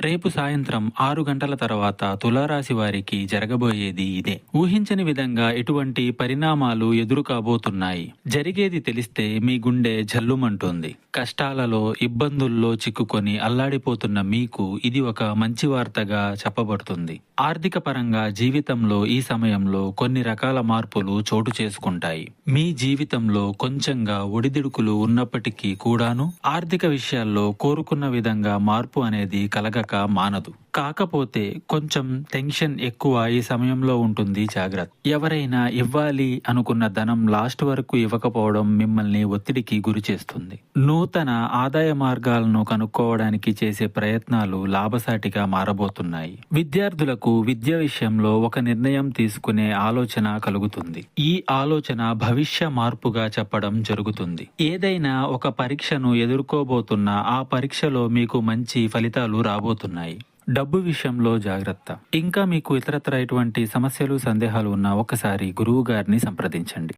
రేపు సాయంత్రం 6 గంటల తర్వాత తులారాశి వారికి జరగబోయేది ఇదే. ఊహించని విధంగా ఎటువంటి పరిణామాలు ఎదురు కాబోతున్నాయి. జరిగేది తెలిస్తే మీ గుండె జల్లుమంటుంది. కష్టాలలో, ఇబ్బందుల్లో చిక్కుకొని అల్లాడిపోతున్న మీకు ఇది ఒక మంచి వార్తగా చెప్పబడుతుంది. ఆర్థిక పరంగా జీవితంలో ఈ సమయంలో కొన్ని రకాల మార్పులు చోటు చేసుకుంటాయి. మీ జీవితంలో కొంచెంగా ఒడిదుడుకులు ఉన్నప్పటికీ కూడాను ఆర్థిక విషయాల్లో కోరుకున్న విధంగా మార్పు అనేది కలగక మానదు. కాకపోతే కొంచెం టెన్షన్ ఎక్కువ ఈ సమయంలో ఉంటుంది. జాగ్రత్త. ఎవరైనా ఇవ్వాలి అనుకున్న ధనం లాస్ట్ వరకు ఇవ్వకపోవడం మిమ్మల్ని ఒత్తిడికి గురి చేస్తుంది. నూతన ఆదాయ మార్గాలను కనుక్కోవడానికి చేసే ప్రయత్నాలు లాభసాటిగా మారబోతున్నాయి. విద్యార్థులకు విద్య విషయంలో ఒక నిర్ణయం తీసుకునే ఆలోచన కలుగుతుంది. ఈ ఆలోచన భవిష్య మార్పుగా చెప్పడం జరుగుతుంది. ఏదైనా ఒక పరీక్షను ఎదుర్కోబోతున్న ఆ పరీక్షలో మీకు మంచి ఫలితాలు రాబోతున్నాయి. డబ్బు విషయంలో జాగ్రత్త. ఇంకా మీకు ఇతరత్ర ఎటువంటి సమస్యలు, సందేహాలు ఉన్నా ఒకసారి గురువు గారిని సంప్రదించండి.